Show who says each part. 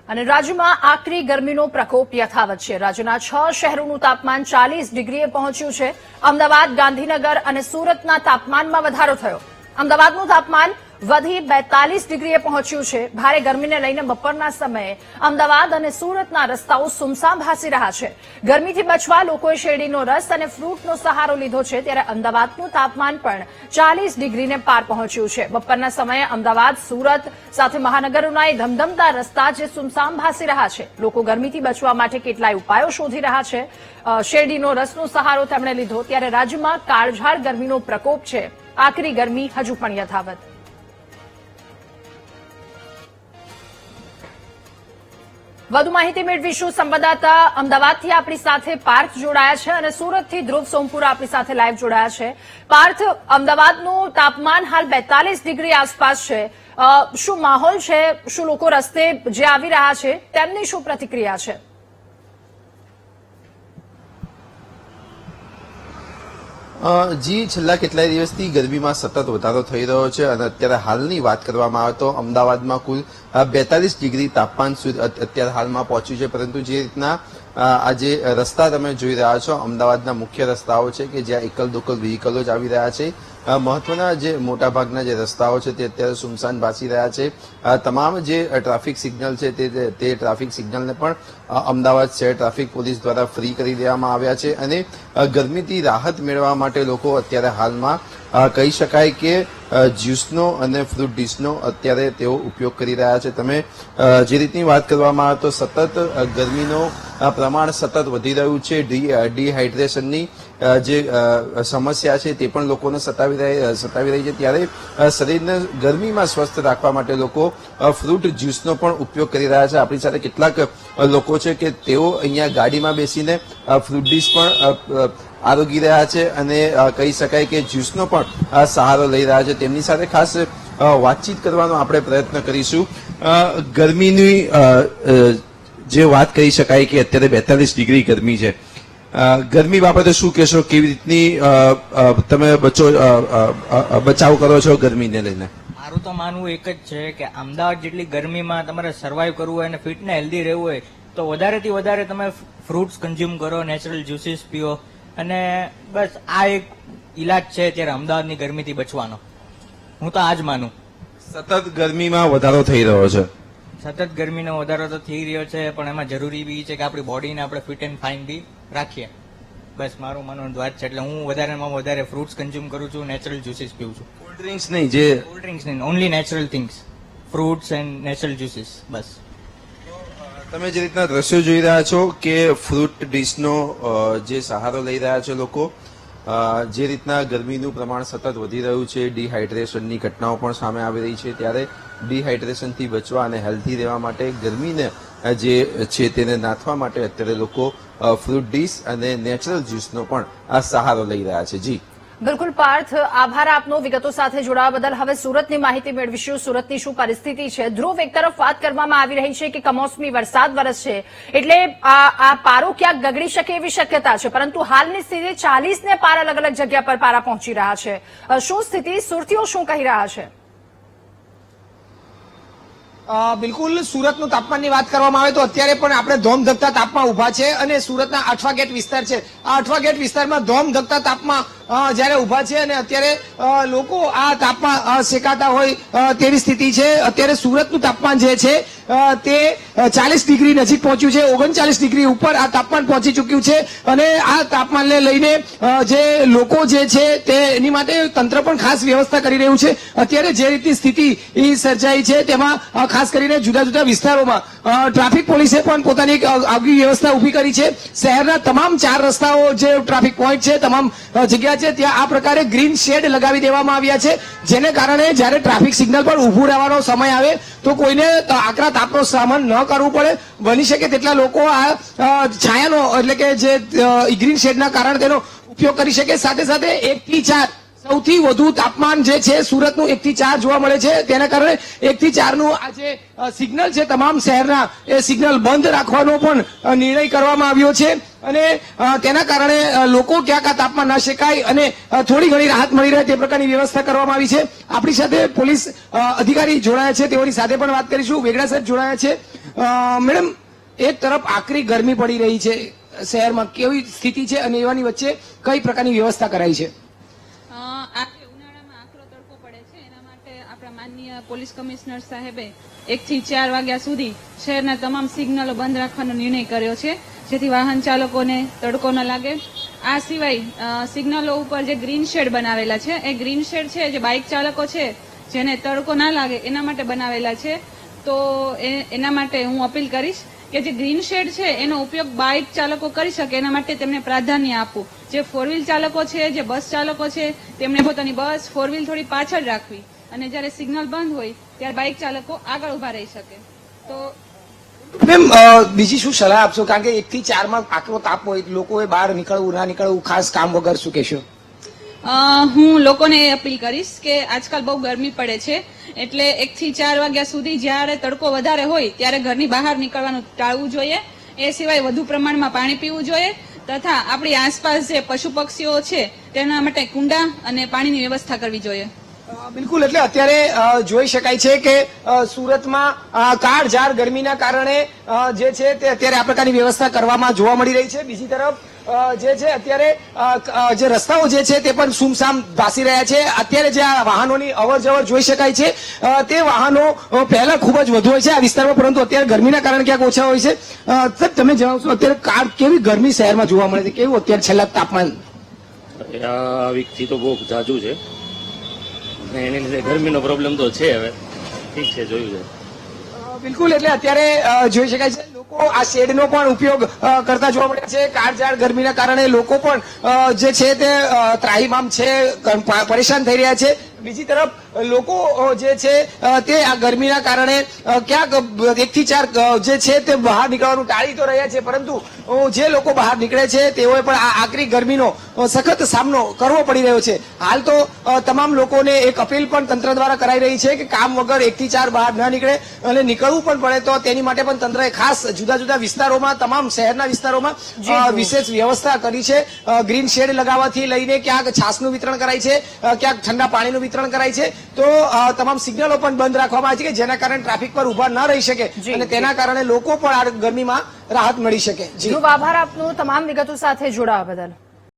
Speaker 1: અને રાજ્યમાં આકરી ગરમીનો પ્રકોપ યથાવત છે। રાજ્યના 6 શહેરોનું તાપમાન 40 ડિગ્રીએ પહોંચ્યું છે। અમદાવાદ, ગાંધીનગર અને સુરતના તાપમાનમાં વધારો થયો। અમદાવાદનું તાપમાન વધી 42 ડિગ્રીએ પહોંચ્યું છે। ભારે ગરમીને લઈને બપોરના સમયે અમદાવાદ અને સુરતના રસ્તાઓ સુમસામ ભાસી રહ્યા છે। ગરમીથી બચવા લોકોએ શેરડીનો રસ અને ફ્રૂટનો સહારો લીધો છે, ત્યારે અમદાવાદનું તાપમાન પણ 40 ડિગ્રીને પાર પહોંચ્યું છે। બપોરના સમયે અમદાવાદ, સુરત સાથે મહાનગરોના એ ધમધમતા રસ્તા જે સુમસામ ભાસી રહ્યા છે। લોકો ગરમીથી બચવા માટે કેટલાય ઉપાયો શોધી રહ્યા છે। શેરડીનો રસનો સહારો તેમણે લીધો, ત્યારે રાજ્યમાં કાળઝાળ ગરમીનો પ્રકોપ છે। આકરી ગરમી હજુ પણ યથાવત। વધુ માહિતી મેળવીશું। સંવાદદાતા અમદાવાદથી આપણી સાથે પાર્થ જોડાયા છે અને સુરતથી ધ્રુવ સોમપુરા આપણી સાથે લાઈવ જોડાયા છે। પાર્થ, અમદાવાદનું તાપમાન હાલ 42 ડિગ્રી આસપાસ છે। શું માહોલ છે? શું લોકો રસ્તે જે આવી રહ્યા છે તેમની શું પ્રતિક્રિયા છે?
Speaker 2: જી, છેલ્લા કેટલાય દિવસથી ગરમીમાં સતત વધારો થઈ રહ્યો છે અને અત્યારે હાલની વાત કરવામાં આવે તો અમદાવાદમાં કુલ 42 ડિગ્રી તાપમાન અત્યારે હાલમાં પહોંચ્યું છે। પરંતુ જે રીતના આજે રસ્તા તમે જોઈ રહ્યા છો, અમદાવાદના મુખ્ય રસ્તાઓ છે કે જ્યાં એકલ દોકલ વ્હીકલો જ આવી રહ્યા છે। મહત્વના જે મોટાભાગના જે રસ્તાઓ છે તે અત્યારે સુમસાન ભાસી રહ્યા છે। તમામ જે ટ્રાફિક સિગ્નલ છે તે ટ્રાફિક સિગ્નલને પણ અમદાવાદ શહેર ટ્રાફિક પોલીસ દ્વારા ફ્રી કરી દેવામાં આવ્યા છે અને ગરમીથી રાહત મેળવવા માટે લોકો અત્યારે હાલમાં કહી શકાય કે જ્યુસનો અને ફ્રૂટ ડીશનો અત્યારે તેઓ ઉપયોગ કરી રહ્યા છે। તમે જે રીતની વાત કરવામાં આવે તો સતત ગરમીનો પ્રમાણ સતત વધી રહ્યું છે। ડિહાઇડ્રેશનની જે સમસ્યા છે તે પણ લોકોને સતાવી રહી છે, ત્યારે શરીરને ગરમીમાં સ્વસ્થ રાખવા માટે લોકો ફ્રૂટ જ્યુસનો પણ ઉપયોગ કરી રહ્યા છે। આપણી સાથે કેટલાક લોકો છે કે તેઓ અહીંયા ગાડીમાં બેસીને ફ્રૂટ ડીશ પણ આરોગી રહ્યા છે અને કહી શકાય કે જ્યુસનો પણ સહારો લઈ રહ્યા છે। તેમની સાથે ખાસ વાતચીત કરવાનો આપણે પ્રયત્ન કરીશું। ગરમીની જે વાત કહી શકાય કે અત્યારે 42 ડિગ્રી ગરમી છે, ગરમી બાબતે શું કહેશો? કેવી રીતની તમે બચાવ કરો છો ગરમીને લઈને?
Speaker 3: મારું તો માનવું એક જ છે કે અમદાવાદ જેટલી ગરમીમાં તમારે સર્વાઈવ કરવું હોય અને ફિટ ને હેલ્ધી રહેવું હોય તો વધારેથી વધારે તમે ફ્રૂટ્સ કન્ઝ્યુમ કરો, નેચરલ જ્યુસીસ પીઓ અને બસ આ એક ઈલાજ છે અત્યારે અમદાવાદની ગરમીથી બચવાનો। હું તો આ જ માનું।
Speaker 2: સતત ગરમીમાં વધારો થઈ રહ્યો છે।
Speaker 3: સતત ગરમીનો વધારો તો થઈ રહ્યો છે, પણ એમાં જરૂરી બી છે કે આપણી બોડીને આપણે ફિટ એન્ડ ફાઇન બી રાખીએ। બસ મારું માનવાનું વાત છે, એટલે હું વધારેમાં વધારે ફ્રૂટ્સ કન્ઝ્યુમ કરું છું, નેચરલ જ્યુસીસ પીવું છું।
Speaker 2: કોલ્ડ ડ્રિંક્સ નહીં, જે
Speaker 3: કોલ્ડ ડ્રિંક્સ નહીં, only natural things, fruits and natural juices, બસ।
Speaker 2: તમે જે રીતના દ્રશ્યો જોઈ રહ્યા છો કે ફ્રૂટ ડીશનો જે સહારો લઈ રહ્યા છે લોકો, જે રીતના ગરમીનું પ્રમાણ સતત વધી રહ્યું છે, ડિહાઇડ્રેશનની ઘટનાઓ પણ સામે આવી રહી છે, ત્યારે ડિહાઇડ્રેશનથી બચવા અને હેલ્ધી રહેવા માટે ગરમીને જે છે તેને નાથવા માટે અત્યારે લોકો ફ્રૂટ ડીશ અને નેચરલ જ્યુસનો પણ આ સહારો લઈ રહ્યા છે। જી
Speaker 1: બિલકુલ પાર્થ, આભાર આપનો વિગતો સાથે જોડાવા બદલ। હવે સુરતની માહિતી મેળવીશું। સુરતની શું પરિસ્થિતિ છે? ધ્રુવ, એક તરફ વાત કરવામાં આવી રહી છે કે કમોસમી વરસાદ વરસશે એટલે આ પારો ક્યાંક ગગડી શકે એવી શક્યતા છે, પરંતુ હાલની સ્થિતિ 40 ને પાર અલગ અલગ જગ્યા પર પારા પહોંચી રહ્યા છે। શું સ્થિતિ? સુરતીઓ શું કહી રહ્યા છે?
Speaker 4: બિલકુલ, સુરતનું તાપમાનની વાત કરવામાં આવે તો અત્યારે પણ આપણે ધોમધકતા તાપમાં ઉભા છે અને સુરતના અઠવા ગેટ વિસ્તાર છે, આ અઠવા ગેટ વિસ્તારમાં ધોમધકતા તાપમાં જયારે ઉભા છે અને અત્યારે લોકો આ તાપમાં શેકાતા હોય તેવી સ્થિતિ છે। અત્યારે સુરતનું તાપમાન જે છે તે 40 ડિગ્રી નજીક પહોંચ્યું છે, 39 ડિગ્રી ઉપર આ તાપમાન પહોંચી ચુક્યું છે અને આ તાપમાનને લઈને જે લોકો જે છે તે એની માટે તંત્ર પણ ખાસ વ્યવસ્થા કરી રહ્યું છે। અત્યારે જે રીતની સ્થિતિ સર્જાઈ છે તેમાં ખાસ કરીને જુદા જુદા વિસ્તારોમાં ટ્રાફિક પોલીસે પણ પોતાની આગવી વ્યવસ્થા ઉભી કરી છે। શહેરના તમામ 4 રસ્તાઓ જે ટ્રાફિક પોઈન્ટ છે, તમામ જગ્યા છે ત્યાં આ પ્રકારે ગ્રીન શેડ લગાવી દેવામાં આવ્યા છે, જેને કારણે જ્યારે ટ્રાફિક સિગ્નલ પર ઉભું રહેવાનો સમય આવે તો કોઈને આકરા તાપનો સામનો ન કરવું પડે। બની શકે તેટલા લોકો આ છાયાનો એટલે કે જે ગ્રીન શેડના કારણે તેનો ઉપયોગ કરી શકે। સાથે સાથે 1 થી 4 સૌથી વધુ તાપમાન જે છે સુરતનું 1 થી 4 જોવા મળે છે, તેના કારણે 1 થી 4 નું આ જે સિગ્નલ છે તમામ શહેરના એ સિગ્નલ બંધ રાખવાનો પણ નિર્ણય કરવામાં આવ્યો છે અને તેના કારણે લોકો ક્યાંક આ તાપમાં ન શેકાય અને થોડી ઘણી રાહત મળી રહે તે પ્રકારની વ્યવસ્થા કરવામાં આવી છે। આપણી સાથે પોલીસ અધિકારી જોડાયા છે, તેઓની સાથે પણ વાત કરીશું। વેગડા સાહેબ જોડાયા છે। મેડમ એક તરફ આકરી ગરમી પડી રહી છે શહેરમાં, કેવી સ્થિતિ છે અને એવાની વચ્ચે કઈ પ્રકારની વ્યવસ્થા કરાઈ છે?
Speaker 5: ઉનાળામાં આકરો તડકો પડે છે, એના માટે આપણા માનનીય પોલીસ કમિશનર સાહેબે 1 થી 4 વાગ્યા સુધી શહેરના તમામ સિગ્નલો બંધ રાખવાનો નિર્ણય કર્યો છે, જેથી વાહન ચાલકોને તડકો ન લાગે. આ સિવાય સિગ્નલો ઉપર જે ગ્રીન શેડ બનાવેલા છે, એ ગ્રીન શેડ છે જે બાઇક ચાલકો છે જેને તડકો ના લાગે એના માટે બનાવેલા છે. તો એના માટે હું અપીલ કરીશ કે જે ગ્રીન શેડ છે એનો ઉપયોગ બાઇક ચાલકો કરી શકે, એના માટે તેમને પ્રાધાન્ય આપવું. જે 4 વ્હીલ ચાલકો છે, જે બસ ચાલકો છે, તેમને પોતાની બસ 4 વ્હીલ થોડી પાછળ રાખવી અને જ્યારે સિગ્નલ બંધ હોય ત્યારે બાઇક ચાલકો આગળ ઉભા રહી શકે. તો
Speaker 4: મેમ બીજી શું સલાહ આપશો? કારણ કે 1 થી 4 માં આકરો તાપ હોય, લોકોએ બહાર નીકળવું ના નીકળવું, ખાસ કામ વગર, શું કહેશો?
Speaker 5: હું લોકોને એ અપીલ કરીશ કે આજકાલ બહુ ગરમી પડે છે, એટલે 1 થી 4 વાગ્યા સુધી જ્યારે તડકો વધારે હોય ત્યારે ઘરની બહાર નીકળવાનું ટાળવું જોઈએ. એ સિવાય વધુ પ્રમાણમાં પાણી પીવું જોઈએ તથા આપણી આસપાસ જે પશુ પક્ષીઓ છે તેના માટે કુંડા અને પાણીની વ્યવસ્થા કરવી જોઈએ.
Speaker 4: બિલકુલ, એટલે અત્યારે જોઈ શકાય છે કે સુરતમાં કાળઝાળ ગરમીના કારણે જે છે તે અત્યારે આ પ્રકારની વ્યવસ્થા કરવામાં જોવા મળી રહી છે. બીજી તરફ જે છે અત્યારે જે રસ્તાઓ જે છે તે પણ સુમસામ ભાસી રહ્યા છે. અત્યારે જે આ વાહનોની અવર જવર જોઈ શકાય છે તે વાહનો પહેલા ખૂબ જ વધુ હોય છે આ વિસ્તારમાં, પરંતુ અત્યારે ગરમીના કારણે ક્યાંક ઓછા હોય છે. સર, તમે જણાવશો અત્યારે કેવી ગરમી શહેરમાં જોવા મળે છે, કેવું અત્યારે છેલ્લા તાપમાન?
Speaker 6: આ વીકથી તો બહુ ઝાઝું છે ને એની લીધે ગરમીનો પ્રોબ્લેમ તો છે. હવે ઠીક છે, જોયું છે.
Speaker 4: બિલકુલ, એટલે અત્યારે જોઈ શકાય છે લોકો આ શેડનો પણ ઉપયોગ કરતા જોવા મળ્યા છે. કાળઝાળ ગરમીના કારણે લોકો પણ જે છે તે ત્રાહિમામ છે, પરેશાન થઈ રહ્યા છે. બીજી તરફ લોકો જે છે તે આ ગરમીના કારણે ક્યાંક 1 થી 4 જે છે તે બહાર નીકળવાનું ટાળી તો રહ્યા છે, પરંતુ જે લોકો બહાર નીકળે છે તેઓએ પણ આ આકરી ગરમીનો સખત સામનો કરવો પડી રહ્યો છે. હાલ તો તમામ લોકોને એક અપીલ પણ તંત્ર દ્વારા કરાઈ રહી છે કે કામ વગર 1 થી 4 બહાર ન નીકળે અને નીકળવું પણ પડે તો તેની માટે પણ તંત્રએ ખાસ જુદા જુદા વિસ્તારોમાં, તમામ શહેરના વિસ્તારોમાં વિશેષ વ્યવસ્થા કરી છે. ગ્રીન શેડ લગાવવાથી લઈને ક્યાંક છાસનું વિતરણ કરાય છે, ક્યાંક ઠંડા પાણીનું વિતરણ કરાય છે. તો તમામ સિગ્નલો પણ બંધ રાખવામાં આવે છે કે જેના કારણે ટ્રાફિક પર ઉભા ન રહી શકે અને તેના કારણે લોકો પણ આ ગરમીમાં રાહત મળી શકે.
Speaker 1: ખૂબ આભાર આપનો તમામ વિગતો સાથે જોડાવા બદલ.